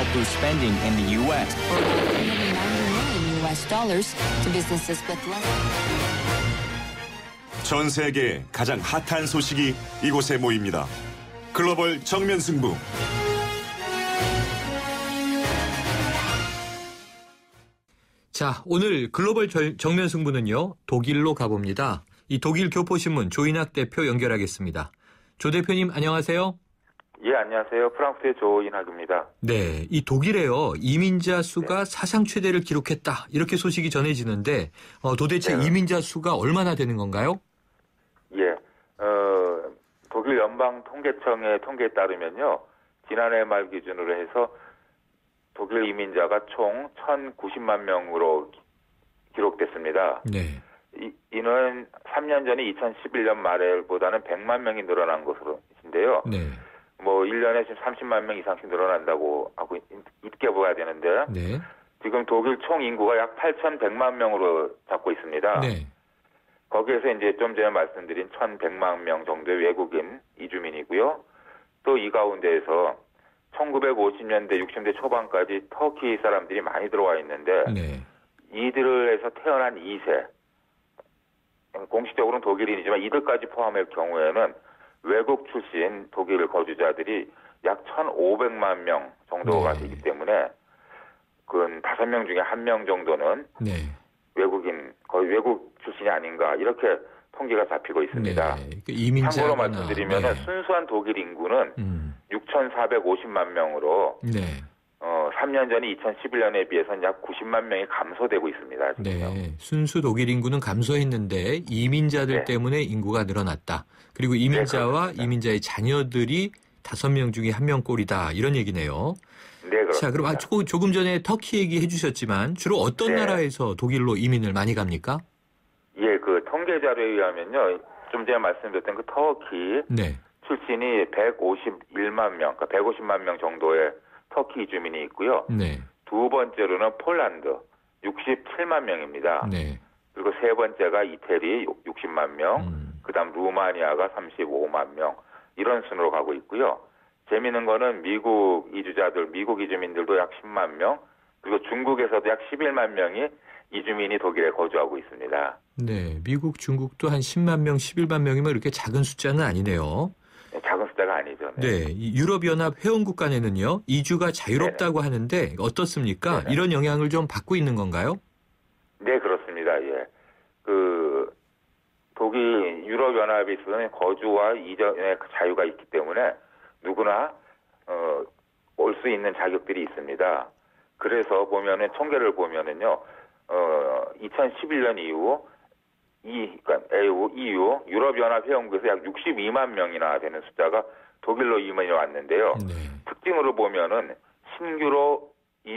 help boost spending in the U.S. For about $390 million to businesses with less. 전 세계의 가장 핫한 소식이 이곳에 모입니다. 글로벌 정면 승부. 자, 오늘 글로벌 정면 승부는요, 독일로 가봅니다. 이 독일 교포신문 조인학 대표 연결하겠습니다. 조 대표님 안녕하세요. 예, 안녕하세요. 프랑스의 조인학입니다. 네, 이 독일에요, 이민자 수가 사상 최대를 기록했다. 이렇게 소식이 전해지는데 도대체 이민자 수가 얼마나 되는 건가요? 예, 독일 연방통계청의 통계에 따르면요, 지난해 말 기준으로 해서 독일 이민자가 총 1,090만 명으로 기록됐습니다. 네. 이는 3년 전에 2011년 말보다는 100만 명이 늘어난 것인데요. 네. 뭐 1년에 지금 30만 명 이상씩 늘어난다고 하고 있게 보아야 되는데 네. 지금 독일 총 인구가 약 8,100만 명으로 잡고 있습니다. 네. 거기에서 이제 좀 전에 말씀드린 1,100만 명 정도의 외국인 이주민이고요. 또 이 가운데에서 1950년대, 60년대 초반까지 터키 사람들이 많이 들어와 있는데 네. 이들에서 태어난 2세, 공식적으로는 독일인이지만 이들까지 포함할 경우에는 외국 출신 독일 거주자들이 약 1,500만 명 정도가 되기 때문에 그 5명 중에 1명 정도는 외국인, 거의 외국 출신이 아닌가 이렇게 통계가 잡히고 있습니다. 이민자거나, 참고로 말씀드리면 순수한 독일 인구는 6,450만 명으로 3년 전 2011년에 비해서는 약 90만 명이 감소되고 있습니다. 지금요. 네, 순수 독일 인구는 감소했는데 이민자들 때문에 인구가 늘어났다. 그리고 이민자와 이민자의 자녀들이 5명 중에 1명꼴이다. 이런 얘기네요. 네, 그렇습니다. 자, 그럼 조금 전에 터키 얘기해 주셨지만 주로 어떤 나라에서 독일로 이민을 많이 갑니까? 예, 그 통계 자료에 의하면요. 좀 전에 말씀드렸던 그 터키 출신이 151만 명, 그러니까 150만 명 정도의 터키 이주민이 있고요. 두 번째로는 폴란드 67만 명입니다. 그리고 세 번째가 이태리 60만 명, 그다음 루마니아가 35만 명 이런 순으로 가고 있고요. 재미있는 거는 미국 이주자들, 미국 이주민들도 약 10만 명, 그리고 중국에서도 약 11만 명이 이주민이 독일에 거주하고 있습니다. 네, 미국, 중국도 한 10만 명, 11만 명이면 이렇게 작은 숫자는 아니네요. 작은 숫자가 아니죠. 네, 유럽연합 회원국 간에는요, 이주가 자유롭다고 하는데 어떻습니까? 이런 영향을 좀 받고 있는 건가요? 네, 그렇습니다. 예. 그 독일 유럽연합에 있어서는 거주와 이전의 자유가 있기 때문에 누구나 올 수 있는 자격들이 있습니다. 그래서 보면은 통계를 보면은요, 2011년 이후 그러니까 EU 유럽연합 회원국에서 약 62만 명이나 되는 숫자가 독일로 이민이 왔는데요. 특징으로 보면은 신규로 이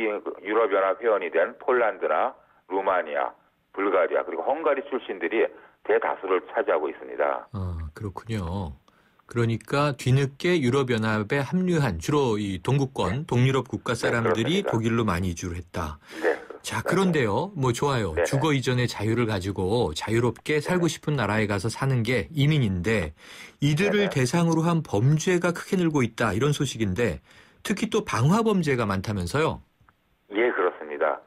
유럽연합 회원이 된 폴란드나 루마니아, 불가리아 그리고 헝가리 출신들이 대다수를 차지하고 있습니다. 그렇군요. 그러니까 뒤늦게 유럽연합에 합류한 주로 이 동구권, 동유럽 국가 사람들이 독일로 많이 이주를 했다. 자, 그런데요, 뭐 좋아요. 주거 이전의 자유를 가지고 자유롭게 살고 싶은 나라에 가서 사는 게 이민인데 이들을 대상으로 한 범죄가 크게 늘고 있다. 이런 소식인데 특히 또 방화 범죄가 많다면서요? 예, 그렇습니다.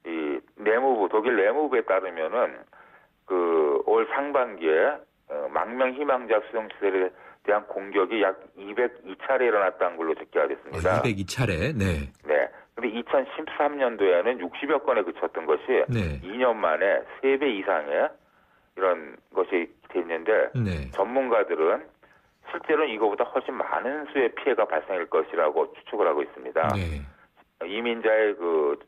이 내무부, 독일 내무부에 따르면은 올 상반기에 망명 희망자 수용시설에 대한 공격이 약 202차례 일어났다는 걸로 집계가 됐습니다. 202차례? 네. 네. 근데 2013년도에는 60여 건에 그쳤던 것이 2년 만에 3배 이상의 이런 것이 됐는데 전문가들은 실제로는 이거보다 훨씬 많은 수의 피해가 발생할 것이라고 추측을 하고 있습니다. 이민자의 그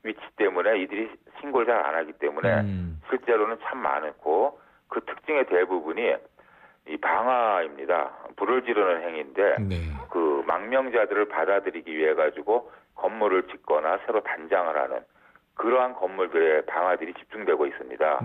위치 때문에 이들이 신고를 잘 안 하기 때문에 실제로는 참 많고 그 특징의 대부분이 이 방화입니다. 불을 지르는 행위인데 그 망명자들을 받아들이기 위해 가지고 건물을 짓거나 새로 단장을 하는 그러한 건물들의 방화들이 집중되고 있습니다.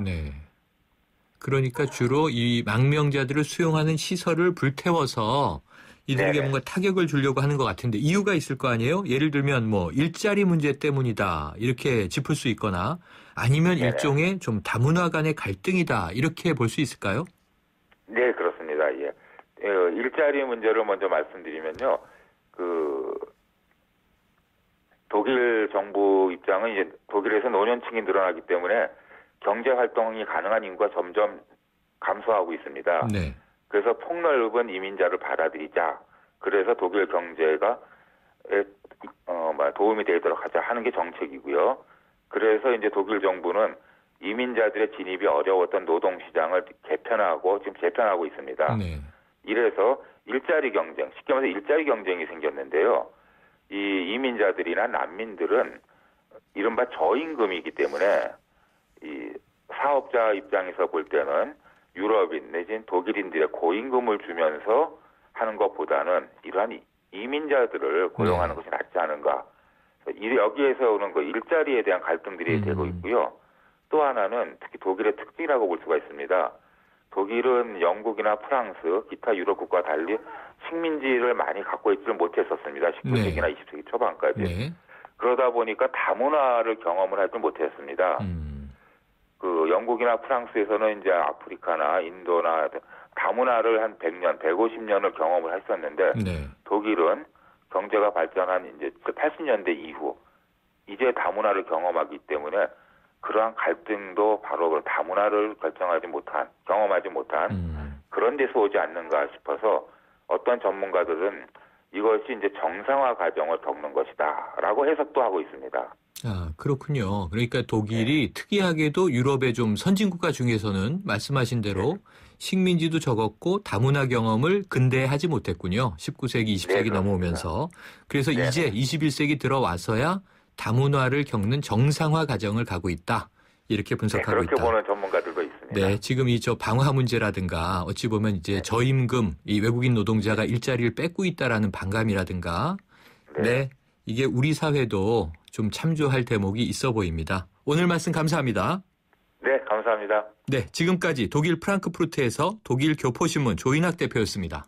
그러니까 주로 이 망명자들을 수용하는 시설을 불태워서 이들에게 뭔가 타격을 주려고 하는 것 같은데 이유가 있을 거 아니에요? 예를 들면 뭐 일자리 문제 때문이다 이렇게 짚을 수 있거나 아니면 일종의 좀 다문화 간의 갈등이다 이렇게 볼 수 있을까요? 네, 그렇습니다. 예. 일자리 문제를 먼저 말씀드리면요. 독일 정부 입장은 이제 독일에서 노년층이 늘어나기 때문에 경제 활동이 가능한 인구가 점점 감소하고 있습니다. 네. 그래서 폭넓은 이민자를 받아들이자. 그래서 독일 경제가 도움이 되도록 하자 하는 게 정책이고요. 그래서 이제 독일 정부는 이민자들의 진입이 어려웠던 노동시장을 개편하고 지금 재편하고 있습니다. 네. 이래서 일자리 경쟁, 쉽게 말해서 일자리 경쟁이 생겼는데요. 이 이민자들이나 난민들은 이른바 저임금이기 때문에 이 사업자 입장에서 볼 때는 유럽인 내지는 독일인들의 고임금을 주면서 하는 것보다는 이러한 이민자들을 고용하는 것이 낫지 않은가. 여기에서 오는 그 일자리에 대한 갈등들이 되고 있고요. 또 하나는 특히 독일의 특징이라고 볼 수가 있습니다. 독일은 영국이나 프랑스, 기타 유럽 국가와 달리 식민지를 많이 갖고 있지를 못했었습니다. 19세기나 20세기 초반까지. 네. 그러다 보니까 다문화를 경험을 하지 못했습니다. 그 영국이나 프랑스에서는 이제 아프리카나 인도나 다문화를 한 100년, 150년을 경험을 했었는데 네. 독일은 경제가 발전한 이제 80년대 이후 이제 다문화를 경험하기 때문에 그러한 갈등도 바로 다문화를 경험하지 못한 그런 데서 오지 않는가 싶어서 어떤 전문가들은 이것이 이제 정상화 과정을 겪는 것이다라고 해석도 하고 있습니다. 아, 그렇군요. 그러니까 독일이 네. 특이하게도 유럽의 좀 선진국가 중에서는 말씀하신 대로 네. 식민지도 적었고 다문화 경험을 근대에 하지 못했군요. 19세기, 20세기 네, 넘어오면서. 그래서 네. 이제 21세기 들어와서야 다문화를 겪는 정상화 과정을 가고 있다. 이렇게 분석하고 네, 그렇게 있다. 보는 전문가들도 있습니다. 네, 지금 이 방화 문제라든가 어찌 보면 이제 저임금, 이 외국인 노동자가 일자리를 뺏고 있다라는 반감이라든가 네. 네, 이게 우리 사회도 좀 참조할 대목이 있어 보입니다. 오늘 말씀 감사합니다. 네, 감사합니다. 네, 지금까지 독일 프랑크푸르트에서 독일 교포신문 조인학 대표였습니다.